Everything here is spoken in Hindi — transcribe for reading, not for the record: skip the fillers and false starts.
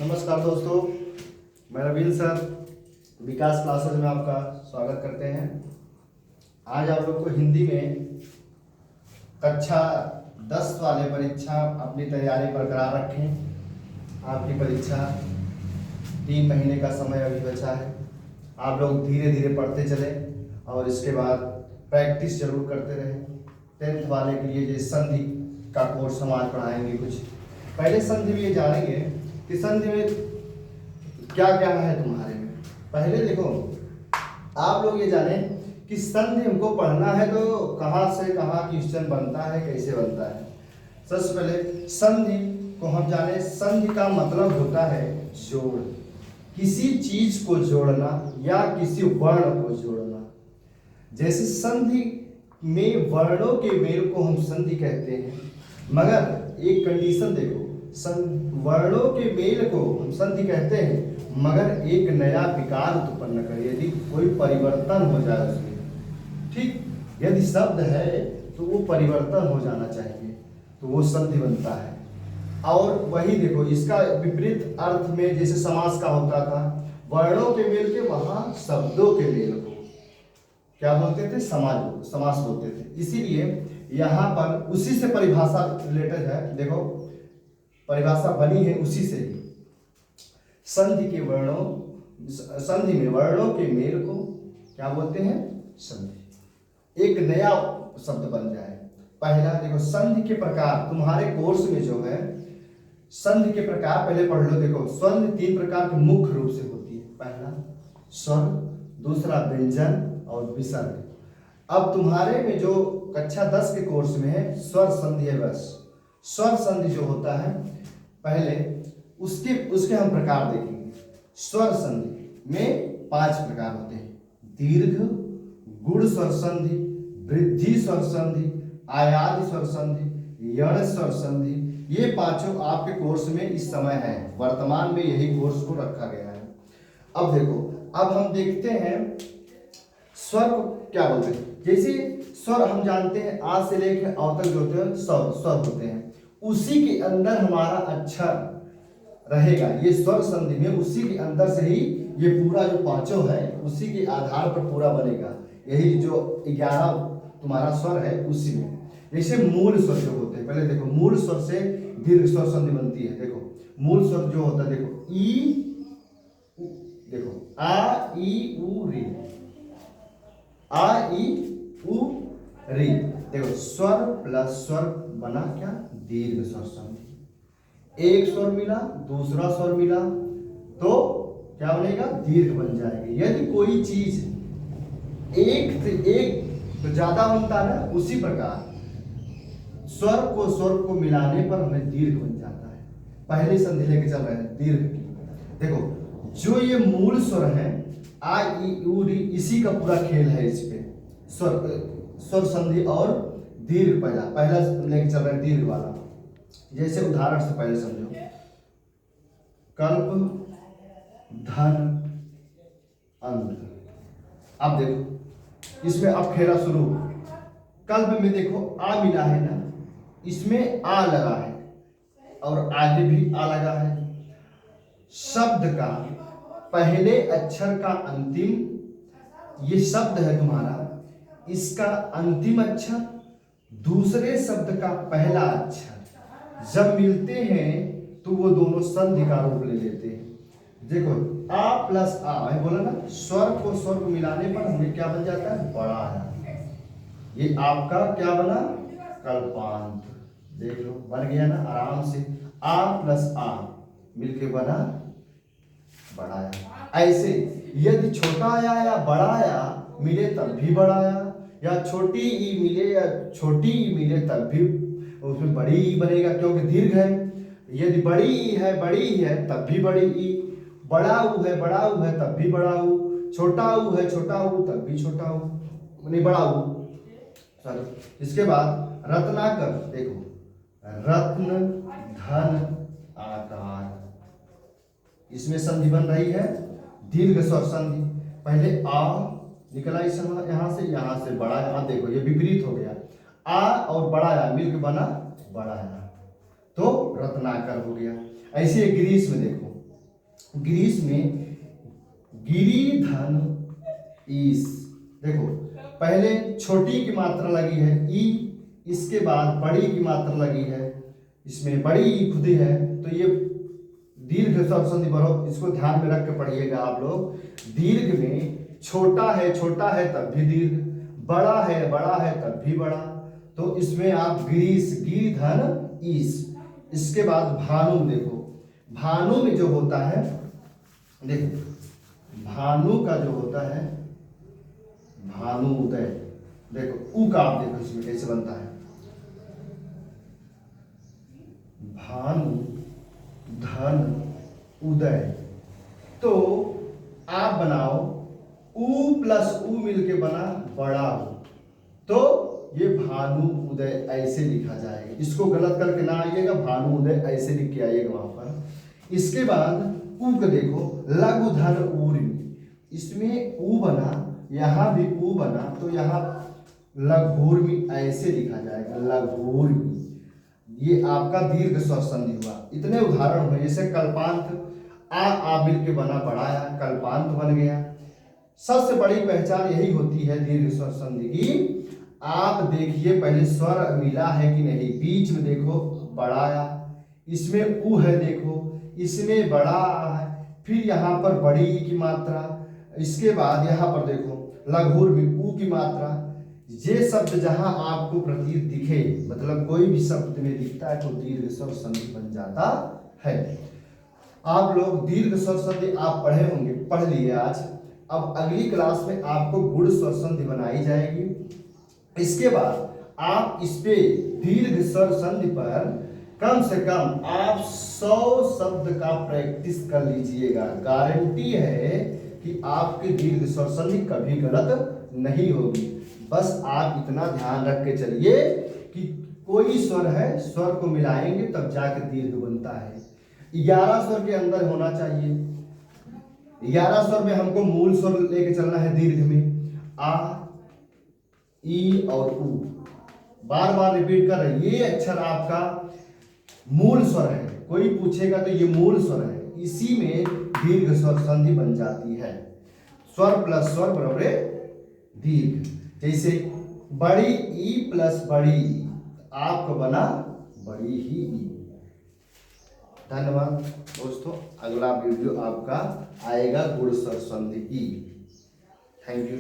नमस्कार दोस्तों, मैं रवींद्र सर विकास क्लासेस में आपका स्वागत करते हैं। आज आप लोग को हिंदी में कक्षा 10 वाले परीक्षा अपनी तैयारी बरकरार रखें। आपकी परीक्षा 3 महीने का समय अभी बचा है। आप लोग धीरे धीरे पढ़ते चलें और इसके बाद प्रैक्टिस जरूर करते रहें। 10th वाले के लिए जो संधि का कोर्स हम आज पढ़ाएंगे। कुछ पहले संधि में ये जानेंगे कि संधि में क्या क्या है तुम्हारे में। पहले देखो, आप लोग ये जाने कि संधि हमको पढ़ना है तो कहाँ से कहाँ क्वेश्चन बनता है, कैसे बनता है। सबसे पहले संधि को हम जाने। संधि का मतलब होता है जोड़, किसी चीज को जोड़ना या किसी वर्ण को जोड़ना। जैसे संधि में वर्णों के मेल को हम संधि कहते हैं, मगर एक कंडीशन देखो, वर्णों के मेल को हम संधि कहते हैं मगर एक नया विकार उत्पन्न करे, यदि कोई परिवर्तन हो जाए उसमें। ठीक, यदि शब्द है तो वो परिवर्तन हो जाना चाहिए तो वो संधि बनता है। और वही देखो, इसका विपरीत अर्थ में जैसे समास का होता था, वर्णों के मेल के वहां शब्दों के मेल को क्या बोलते थे? समास बोलते थे। इसीलिए यहाँ पर उसी से परिभाषा रिलेटेड है। देखो, परिभाषा बनी है उसी से ही। संधि में वर्णों के मेल को क्या बोलते हैं? संधि। एक नया शब्द बन जाए। पहला देखो, संधि के प्रकार तुम्हारे कोर्स में जो है, संधि के प्रकार पहले पढ़ लो। देखो, संधि 3 प्रकार के मुख्य रूप से होती है। पहला स्वर, दूसरा व्यंजन और विसर्ग। अब तुम्हारे में जो कक्षा 10 के कोर्स में है स्वर संधि है। बस स्वर संधि जो होता है पहले उसके हम प्रकार देखेंगे। स्वर संधि में 5 प्रकार होते हैं: दीर्घ, गुण स्वर संधि, वृद्धि स्वर संधि, आयादी स्वर संधि, यण स्वर संधि। ये पांचों आपके कोर्स में इस समय है, वर्तमान में यही कोर्स को रखा गया है। अब देखो, अब हम देखते हैं स्वर को क्या बोलते हैं। जैसे स्वर हम जानते हैं आ से लेकर अ तक जो होते हैं स्वर होते हैं, उसी के अंदर हमारा अक्षर रहेगा। ये स्वर संधि में उसी के अंदर से ही ये पूरा जो पांचों है उसी के आधार पर पूरा बनेगा। यही जो 11 तुम्हारा स्वर है उसी में। जैसे मूल स्वर जो होते हैं, पहले देखो, मूल स्वर से दीर्घ स्वर संधि बनती है। देखो, मूल स्वर जो होता है, देखो ई, देखो आ ई उ री, आ ई उ री। देखो, स्वर प्लस स्वर बना क्या? दीर्घ स्वर संधि। एक स्वर मिला, दूसरा स्वर मिला तो क्या बनेगा? दीर्घ बन जाएगी। यदि कोई चीज एक से एक तो ज्यादा बनता है, उसी प्रकार स्वर को मिलाने पर हमें दीर्घ बन जाता है। पहले संधि लेके चल रहे हैं दीर्घ की। देखो, जो ये मूल स्वर है आ ई उ री, इसी का पूरा खेल है। इस पे स्वर संधि और दीर्घ पहला लेके चल रहे हैं दीर्घ वाला। जैसे उदाहरण से पहले समझो, कल्प, धन, अंध। अब देखो, इसमें अब खेला शुरू। कल्प में देखो आ मिला है ना, इसमें आ लगा है और आगे भी आ लगा है। शब्द का पहले अक्षर का अंतिम, ये शब्द है तुम्हारा, इसका अंतिम अक्षर दूसरे शब्द का पहला अक्षर जब मिलते हैं तो वो दोनों संधि का रूप ले लेते हैं। देखो, आ प्लस आ, मैं बोला ना, स्वर को स्वर को मिलाने पर हमें क्या बन जाता है? बड़ा है। ये आपका क्या बना? कल्पांत। देख लो, बन गया ना आराम से। आ प्लस आ मिलके बना बड़ा आया। ऐसे यदि छोटा आया या बड़ा आया मिले तब भी बड़ा आया, या छोटी ई मिले या छोटी ई मिले तब भी उसमें बड़ी ई बनेगा, क्योंकि दीर्घ है। यदि बड़ी ई है, बड़ी ई है तब भी बड़ी ई, बड़ा ऊ है, बड़ा ऊ है तब भी बड़ा ऊ, छोटा ऊ है, छोटा ऊ तब भी छोटा ऊ, नहीं बड़ा ऊ। सॉरी। इसके बाद रत्नाकर, देखो, रत्न, धन, आकार, इसमें संधि बन रही है दीर्घ स्वर संधि। पहले आ निकला इस यहां से बड़ा है। देखो, ये विपरीत हो गया, आ और बड़ा आ मिलकर बना बड़ा आ, तो रत्नाकर हो गया। ऐसे ग्रीस में देखो, ग्रीस में गिरी धन ईस। देखो पहले छोटी की मात्रा लगी है ई, इसके बाद बड़ी की मात्रा लगी है, इसमें बड़ी ई खुद ही है, तो ये दीर्घ स्वर संधि बरो, इसको ध्यान में रख के पढ़िएगा आप लोग। दीर्घ में छोटा है तब भी दीर्घ, बड़ा है तब भी बड़ा, तो इसमें आप ग्रीस गिरी धन ईस। इसके बाद भानु, देखो भानु में जो होता है, देखो भानु का जो होता है भानु उदय, देखो ऊ का आप देखो इसमें कैसे बनता है, भानु धन उदय, तो आप बनाओ ऊ प्लस ऊ मिलके बना बड़ा हो, तो ये भानु उदय ऐसे लिखा जाएगा। इसको गलत करके ना आइएगा, भानु उदय ऐसे लिख के आइएगा वहां पर। इसके बाद ऊ को देखो लघु धन ऊर्मी, इसमें ऊ बना, यहाँ भी ऊ बना, तो यहाँ लघूर्मी ऐसे लिखा जाएगा, लघूर्मी। ये आपका दीर्घ स्वर संधि हुआ। इतने उदाहरण हुए, जैसे कल्पांत आ मिल के बना बड़ाया, कल्पांत बन गया। सबसे बड़ी पहचान यही होती है दीर्घ स्वर संधि की। आप देखिए पहले स्वर मिला है कि नहीं, बीच में देखो बढ़ाया, इसमें ऊ है, देखो इसमें बड़ा है, फिर यहाँ पर बड़ी की मात्रा, इसके बाद यहाँ पर देखो लघुर में ऊ की मात्रा। ये शब्द जहां आपको प्रतीत दिखे, मतलब कोई भी शब्द में दिखता है, तो दीर्घ स्वर संधि बन जाता है। आप लोग दीर्घ स्वर संधि आप पढ़े होंगे, पढ़ लिए आज। अब अगली क्लास में आपको गुण स्वर संधि बनाई जाएगी। इसके बाद आप इस पे दीर्घ स्वर संधि पर कम से कम आप 100 शब्द का प्रैक्टिस कर लीजिएगा। गारंटी है कि आपकी दीर्घ स्वर संधि कभी गलत नहीं होगी। बस आप इतना ध्यान रख के चलिए कि कोई स्वर है, स्वर को मिलाएंगे तब जाकर दीर्घ बनता है। 11 स्वर के अंदर होना चाहिए। 11 स्वर में हमको मूल स्वर लेके चलना है दीर्घ में, आ ई और ऊ। बार बार रिपीट कर रहे, ये अक्षर आपका मूल स्वर है। कोई पूछेगा तो ये मूल स्वर है, इसी में दीर्घ स्वर संधि बन जाती है। स्वर प्लस स्वर बराबर दीर्घ। जैसे बड़ी ई प्लस बड़ी ई, आपको बना बड़ी ही ई। धन्यवाद दोस्तों, अगला वीडियो आपका आएगा गुण स्वर संधि की। Thank you.